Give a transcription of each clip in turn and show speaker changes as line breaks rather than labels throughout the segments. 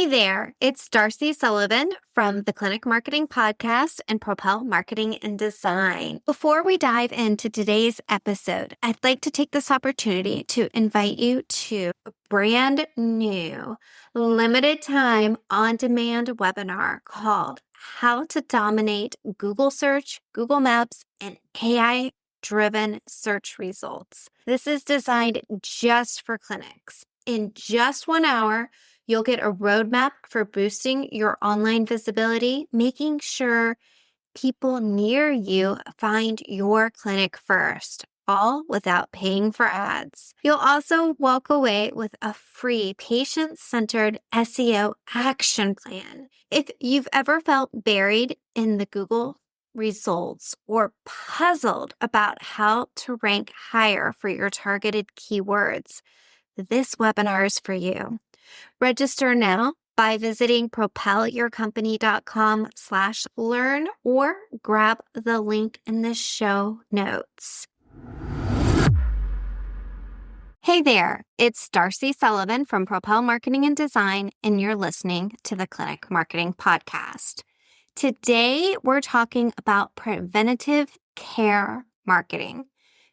Hey there, it's Darcy Sullivan from the Clinic Marketing Podcast and Propel Marketing and Design. Before we dive into today's episode, I'd like to take this opportunity to invite you to a brand new, limited time on-demand webinar called How to Dominate Google Search, Google Maps, and AI-driven search results. This is designed just for clinics. In just 1 hour, you'll get a roadmap for boosting your online visibility, making sure people near you find your clinic first, all without paying for ads. You'll also walk away with a free patient-centered SEO action plan. If you've ever felt buried in the Google results or puzzled about how to rank higher for your targeted keywords, this webinar is for you. Register now by visiting propelyourcompany.com/learn or grab the link in the show notes. Hey there, it's Darcy Sullivan from Propel Marketing and Design, and you're listening to the Clinic Marketing Podcast. Today, we're talking about preventative care marketing,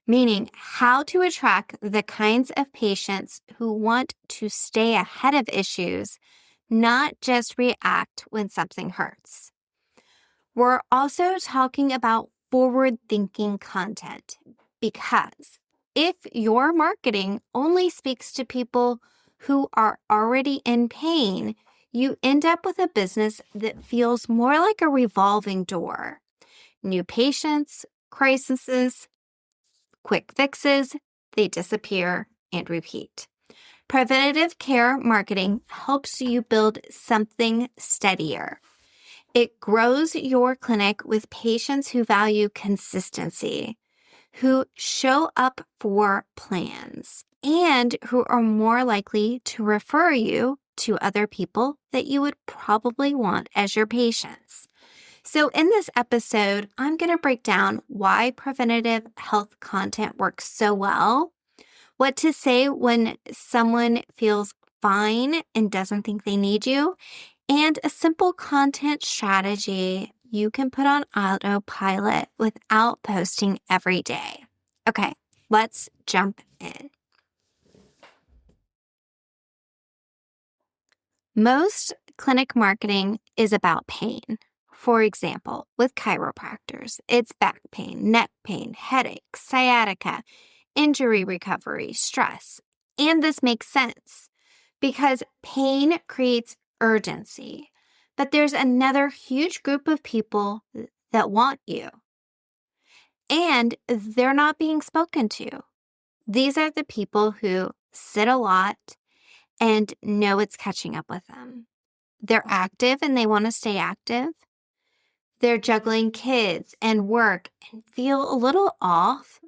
meaning how to attract the kinds of patients who want to stay ahead of issues, not just react when something hurts. We're also talking about forward-thinking content because if your marketing only speaks to people who are already in pain, you end up with a business that feels more like a revolving door. New patients, crises, quick fixes, they disappear and repeat. Preventative care marketing helps you build something steadier. It grows your clinic with patients who value consistency, who show up for plans, and who are more likely to refer you to other people that you would probably want as your patients. So in this episode, I'm going to break down why preventative health content works so well, what to say when someone feels fine and doesn't think they need you, and a simple content strategy you can put on autopilot without posting every day. Okay, let's jump in. Most clinic marketing is about pain. For example, with chiropractors, it's back pain, neck pain, headaches, sciatica, injury recovery, stress. And this makes sense because pain creates urgency. But there's another huge group of people that want you, and they're not being spoken to. These are the people who sit a lot and know it's catching up with them. They're active and they want to stay active. They're juggling kids and work and feel a little off,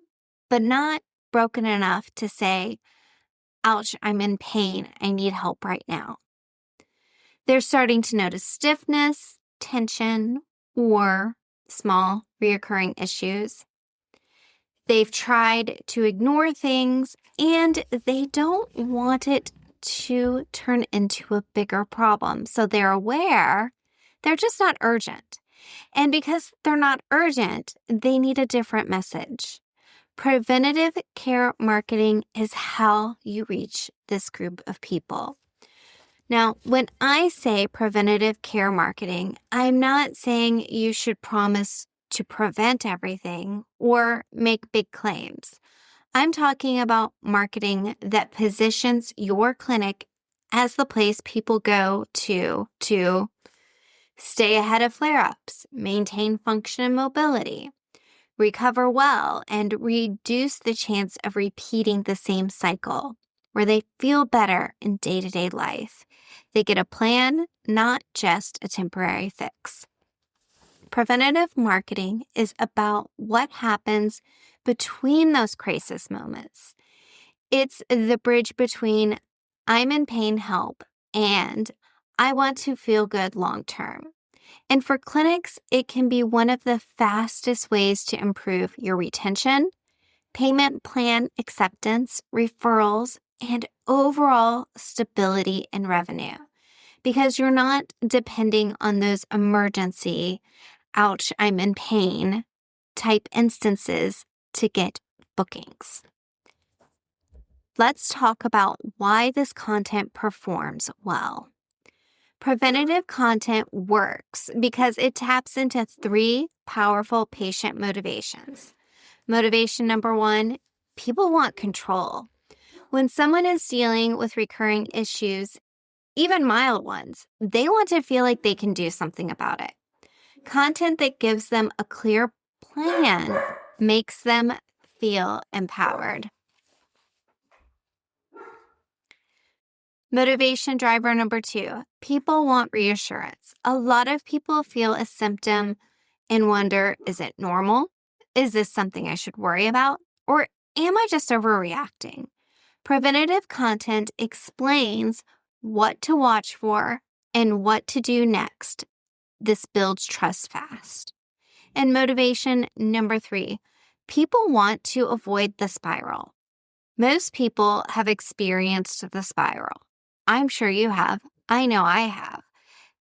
but not broken enough to say, ouch, I'm in pain. I need help right now. They're starting to notice stiffness, tension, or small reoccurring issues. They've tried to ignore things and they don't want it to turn into a bigger problem. So they're aware, they're just not urgent. And because they're not urgent, they need a different message. Preventative care marketing is how you reach this group of people. Now, when I say preventative care marketing, I'm not saying you should promise to prevent everything or make big claims. I'm talking about marketing that positions your clinic as the place people go to stay ahead of flare-ups, maintain function and mobility, recover well, and reduce the chance of repeating the same cycle, where they feel better in day-to-day life. They get a plan, not just a temporary fix. Preventative marketing is about what happens between those crisis moments. It's the bridge between I'm in pain, help, and I want to feel good long term. And for clinics, it can be one of the fastest ways to improve your retention, payment plan acceptance, referrals, and overall stability and revenue. because you're not depending on those emergency, ouch, I'm in pain type instances to get bookings. Let's talk about why this content performs well. Preventative content works because it taps into 3 powerful patient motivations. Motivation number 1, people want control. When someone is dealing with recurring issues, even mild ones, they want to feel like they can do something about it. Content that gives them a clear plan makes them feel empowered. Motivation driver number 2, people want reassurance. A lot of people feel a symptom and wonder, is it normal? Is this something I should worry about? Or am I just overreacting? Preventative content explains what to watch for and what to do next. This builds trust fast. And motivation number 3, people want to avoid the spiral. Most people have experienced the spiral. I'm sure you have. I know I have.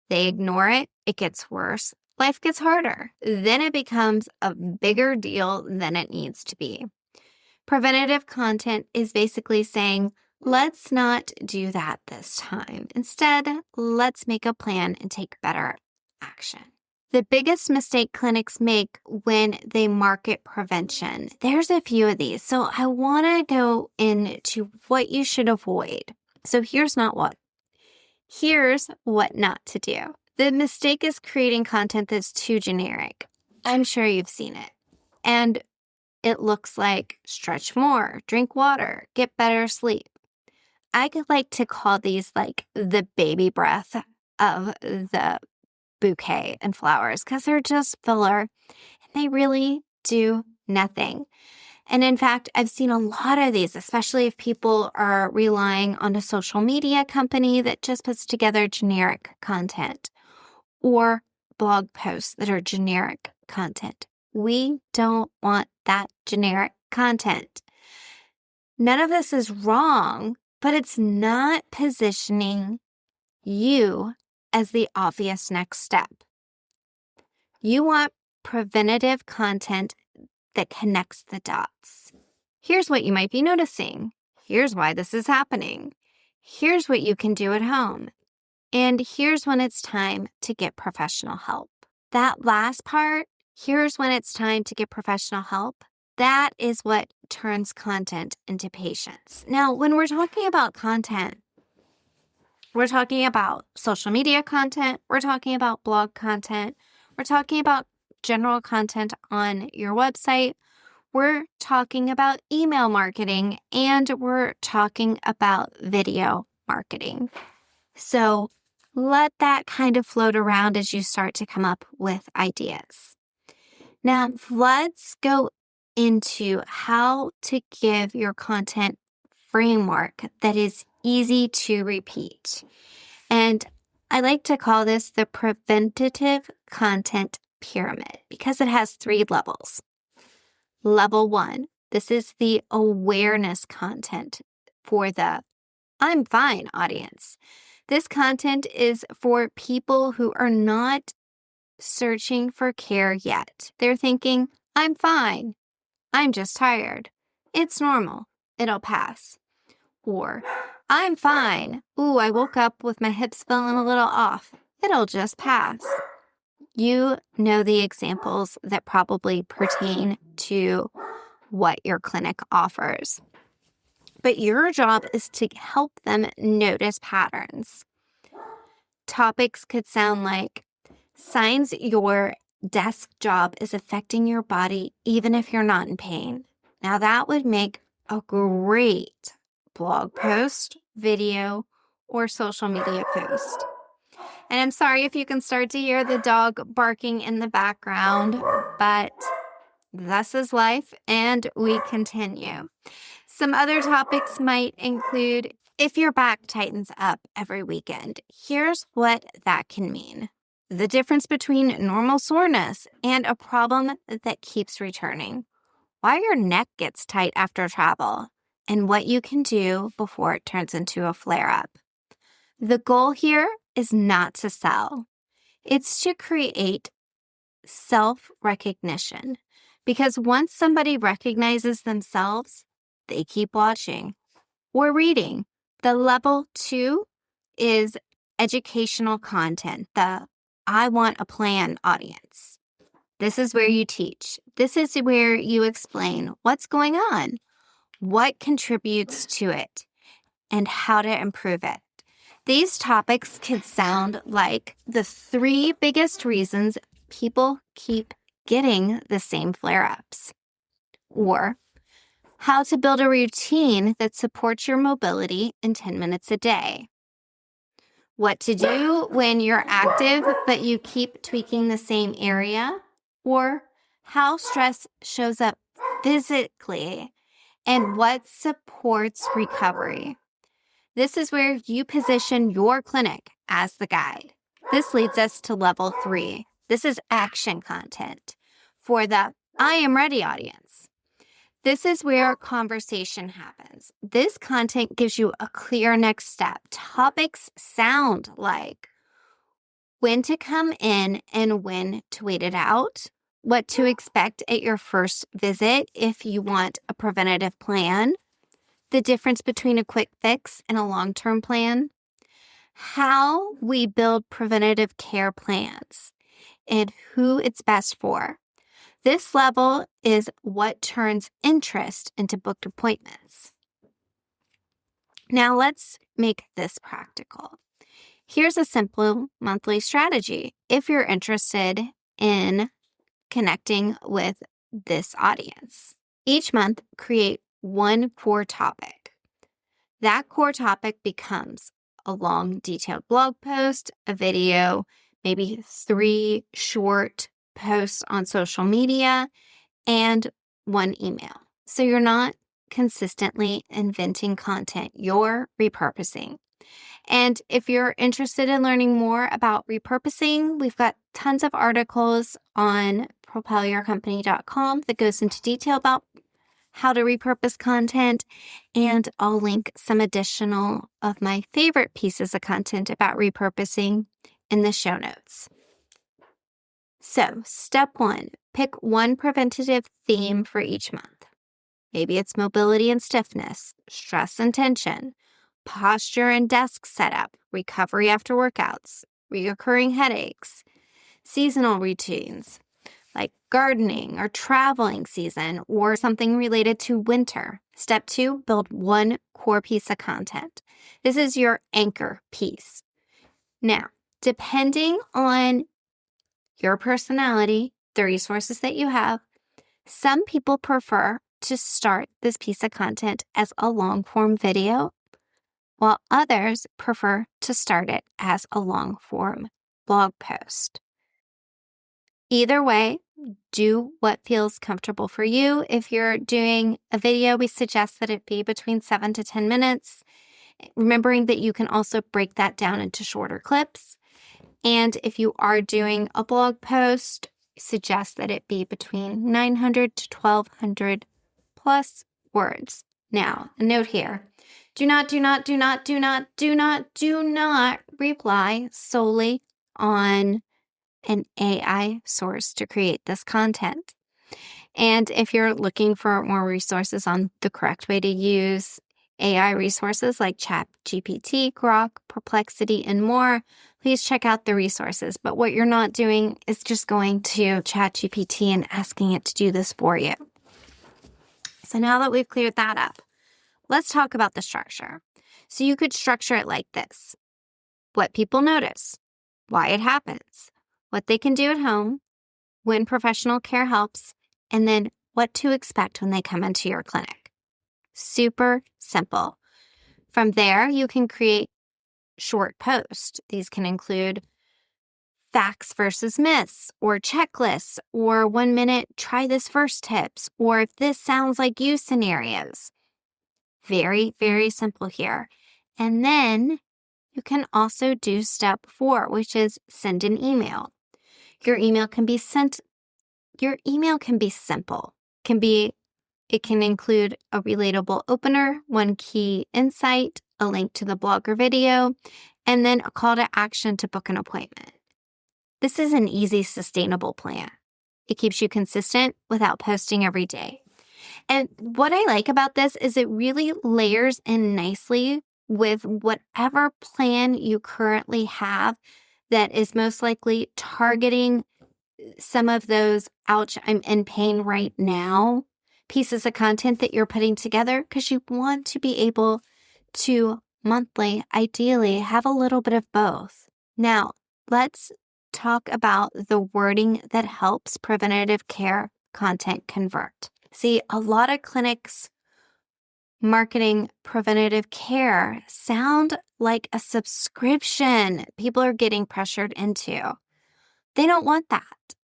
They ignore it. It gets worse. Life gets harder. Then it becomes a bigger deal than it needs to be. Preventative content is basically saying, let's not do that this time. Instead, let's make a plan and take better action. The biggest mistake clinics make when they market prevention, there's a few of these. So I want to go into what you should avoid. So here's what not to do. The mistake is creating content that's too generic. I'm sure you've seen it. And it looks like stretch more, drink water, get better sleep. I could like to call these like the baby breath of the bouquet and flowers because they're just filler and they really do nothing. And in fact, I've seen a lot of these, especially if people are relying on a social media company that just puts together generic content or blog posts that are generic content. We don't want that generic content. None of this is wrong, but it's not positioning you as the obvious next step. You want preventative content that connects the dots. Here's what you might be noticing. Here's why this is happening. Here's what you can do at home. And here's when it's time to get professional help. That last part, here's when it's time to get professional help, that is what turns content into patients. Now, when we're talking about content, we're talking about social media content, we're talking about blog content, we're talking about general content on your website, we're talking about email marketing, and we're talking about video marketing. So let that kind of float around as you start to come up with ideas. Now, let's go into how to give your content framework that is easy to repeat. And I like to call this the preventative content pyramid because it has 3 levels. Level 1, this is the awareness content for the I'm fine audience. This content is for people who are not searching for care yet. They're thinking, I'm fine. I'm just tired. It's normal. It'll pass. Or, I'm fine. Ooh, I woke up with my hips feeling a little off. It'll just pass. You know the examples that probably pertain to what your clinic offers. But your job is to help them notice patterns. Topics could sound like signs your desk job is affecting your body even if you're not in pain. Now that would make a great blog post, video, or social media post. And I'm sorry if you can start to hear the dog barking in the background, but this is life and we continue. Some other topics might include if your back tightens up every weekend, here's what that can mean. The difference between normal soreness and a problem that keeps returning. Why your neck gets tight after travel and what you can do before it turns into a flare-up. The goal here is not to sell. It's to create self-recognition. Because once somebody recognizes themselves, they keep watching or reading. The level 2 is educational content, the I want a plan audience. This is where you teach. This is where you explain what's going on, what contributes to it, and how to improve it. These topics can sound like the 3 biggest reasons people keep getting the same flare-ups, or how to build a routine that supports your mobility in 10 minutes a day, what to do when you're active but you keep tweaking the same area, or how stress shows up physically and what supports recovery. This is where you position your clinic as the guide. This leads us to level 3. This is action content for the I am ready audience. This is where conversation happens. This content gives you a clear next step. Topics sound like when to come in and when to wait it out, what to expect at your first visit if you want a preventative plan, the difference between a quick fix and a long-term plan, how we build preventative care plans, and who it's best for. This level is what turns interest into booked appointments. Now let's make this practical. Here's a simple monthly strategy if you're interested in connecting with this audience. Each month, create one core topic. That core topic becomes a long, detailed blog post, a video, maybe 3 short posts on social media, and 1 email. So you're not consistently inventing content, you're repurposing. And if you're interested in learning more about repurposing, we've got tons of articles on propelyourcompany.com that goes into detail about how to repurpose content, and I'll link some additional of my favorite pieces of content about repurposing in the show notes. So, step 1, pick one preventative theme for each month. Maybe it's mobility and stiffness, stress and tension, posture and desk setup, recovery after workouts, recurring headaches, seasonal routines like gardening or traveling season, or something related to winter. Step 2, build one core piece of content. This is your anchor piece. Now, depending on your personality, the resources that you have, some people prefer to start this piece of content as a long-form video, while others prefer to start it as a long-form blog post. Either way, do what feels comfortable for you. If you're doing a video, we suggest that it be between 7 to 10 minutes, remembering that you can also break that down into shorter clips. And if you are doing a blog post, suggest that it be between 900 to 1,200 plus words. Now, a note here. Do not rely solely on an AI source to create this content. And if you're looking for more resources on the correct way to use AI resources like ChatGPT, Grok, Perplexity, and more, please check out the resources. But what you're not doing is just going to ChatGPT and asking it to do this for you. So now that we've cleared that up, let's talk about the structure. So you could structure it like this: what people notice, why it happens, what they can do at home, when professional care helps, and then what to expect when they come into your clinic. Super simple. From there, you can create short posts. These can include facts versus myths, or checklists, or 1-minute try this first tips, or if this sounds like you scenarios. Very, very simple here. And then you can also do step 4, which is send an email. Your email can be simple. It can include a relatable opener, one key insight, a link to the blog or video, and then a call to action to book an appointment. This is an easy, sustainable plan. It keeps you consistent without posting every day. And what I like about this is it really layers in nicely with whatever plan you currently have that is most likely targeting some of those, ouch, I'm in pain right now, pieces of content that you're putting together, because you want to be able to monthly, ideally, have a little bit of both. Now, let's talk about the wording that helps preventative care content convert. See, a lot of clinics marketing preventative care sound like a subscription people are getting pressured into. They don't want that.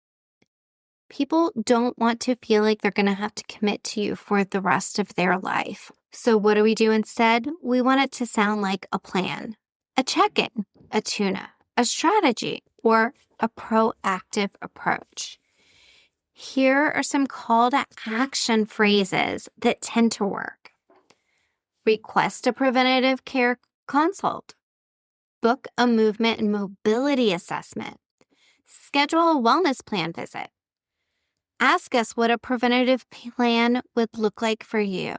People don't want to feel like they're going to have to commit to you for the rest of their life. So what do we do instead? We want it to sound like a plan, a check-in, a tune-up, a strategy, or a proactive approach. Here are some call to action phrases that tend to work. Request a preventative care consult. Book a movement and mobility assessment. Schedule a wellness plan visit. Ask us what a preventative plan would look like for you.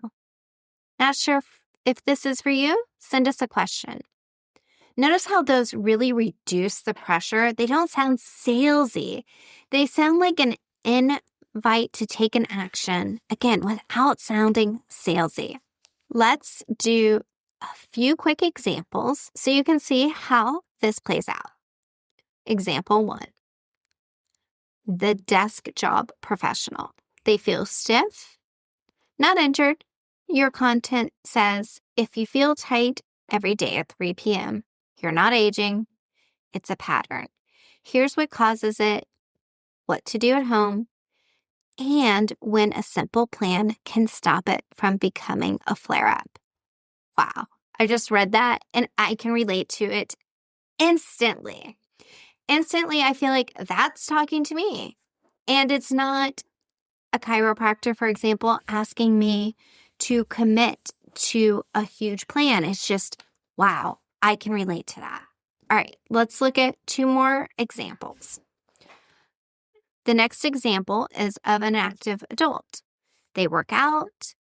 Not sure if this is for you? Send us a question. Notice how those really reduce the pressure. They don't sound salesy. They sound like an invite to take an action, again, without sounding salesy. Let's do a few quick examples so you can see how this plays out. Example 1. The desk job professional. They feel stiff, not injured. Your content says, if you feel tight every day at 3 p.m., you're not aging. It's a pattern. Here's what causes it, what to do at home, and when a simple plan can stop it from becoming a flare-up. Wow, I just read that and I can relate to it instantly. Instantly, I feel like that's talking to me. And it's not a chiropractor, for example, asking me to commit to a huge plan. It's just, wow, I can relate to that. All right, let's look at 2 more examples. The next example is of an active adult. They work out,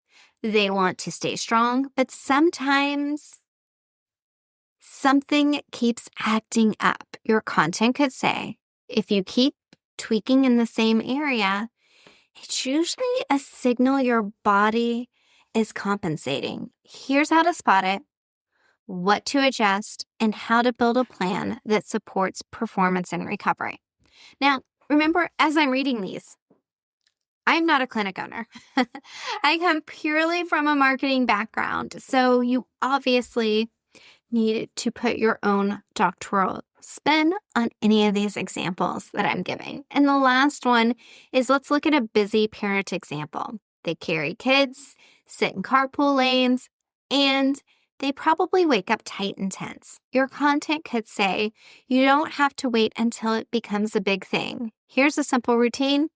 they want to stay strong, but sometimes something keeps acting up. Your content could say, if you keep tweaking in the same area, it's usually a signal your body is compensating. Here's how to spot it, what to adjust, and how to build a plan that supports performance and recovery. Now, remember, as I'm reading these, I'm not a clinic owner. I come purely from a marketing background, so you obviously need to put your own doctoral spin on any of these examples that I'm giving. And the last one is, let's look at a busy parent example. They carry kids, sit in carpool lanes, and they probably wake up tight and tense. Your content could say, you don't have to wait until it becomes a big thing. Here's a simple routine.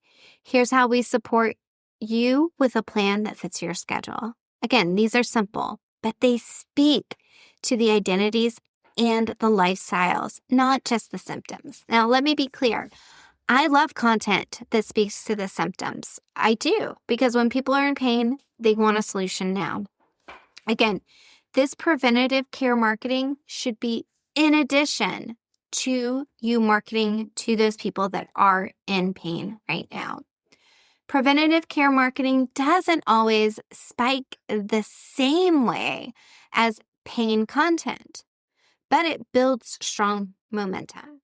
Here's how we support you with a plan that fits your schedule. Again, these are simple, but they speak to the identities and the lifestyles, not just the symptoms. Now, let me be clear. I love content that speaks to the symptoms. I do, because when people are in pain, they want a solution now. Again, this preventative care marketing should be in addition to you marketing to those people that are in pain right now. Preventative care marketing doesn't always spike the same way as pain content, but it builds strong momentum.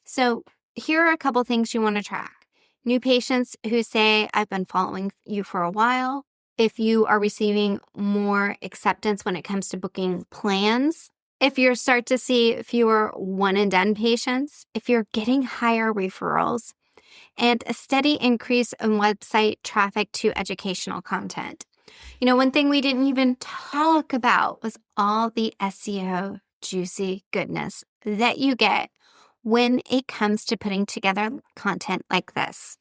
So here are a couple things you want to track. New patients who say, I've been following you for a while. If you are receiving more acceptance when it comes to booking plans, if you start to see fewer one-and-done patients, if you're getting higher referrals, and a steady increase in website traffic to educational content. You know, one thing we didn't even talk about was all the SEO juicy goodness that you get when it comes to putting together content like this.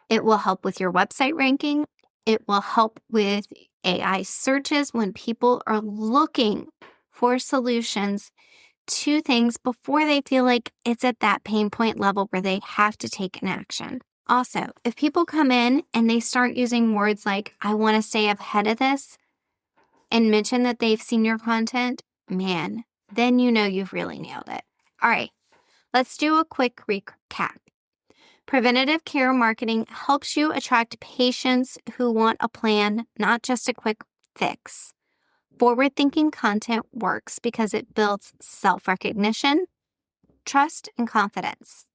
It will help with your website ranking. It will help with AI searches when people are looking for solutions to things before they feel like it's at that pain point level where they have to take an action. Also, if people come in and they start using words like, I want to stay ahead of this, and mention that they've seen your content, man, then you know you've really nailed it. All right, let's do a quick recap. Preventative care marketing helps you attract patients who want a plan, not just a quick fix. Forward-thinking content works because it builds self-recognition, trust, and confidence.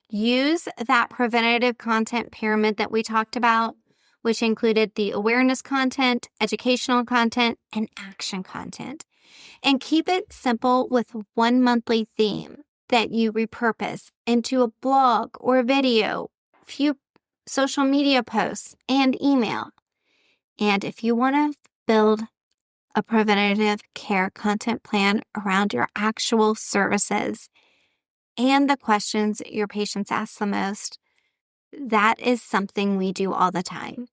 Use that preventative content pyramid that we talked about, which included the awareness content, educational content, and action content. And keep it simple with one monthly theme that you repurpose into a blog or video, few social media posts, and email. And if you want to build a preventative care content plan around your actual services and the questions your patients ask the most, that is something we do all the time.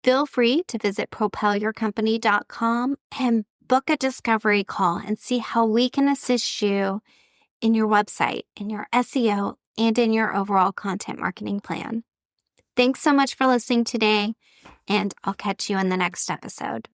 Feel free to visit propelyourcompany.com and book a discovery call and see how we can assist you in your website, in your SEO, and in your overall content marketing plan. Thanks so much for listening today, and I'll catch you in the next episode.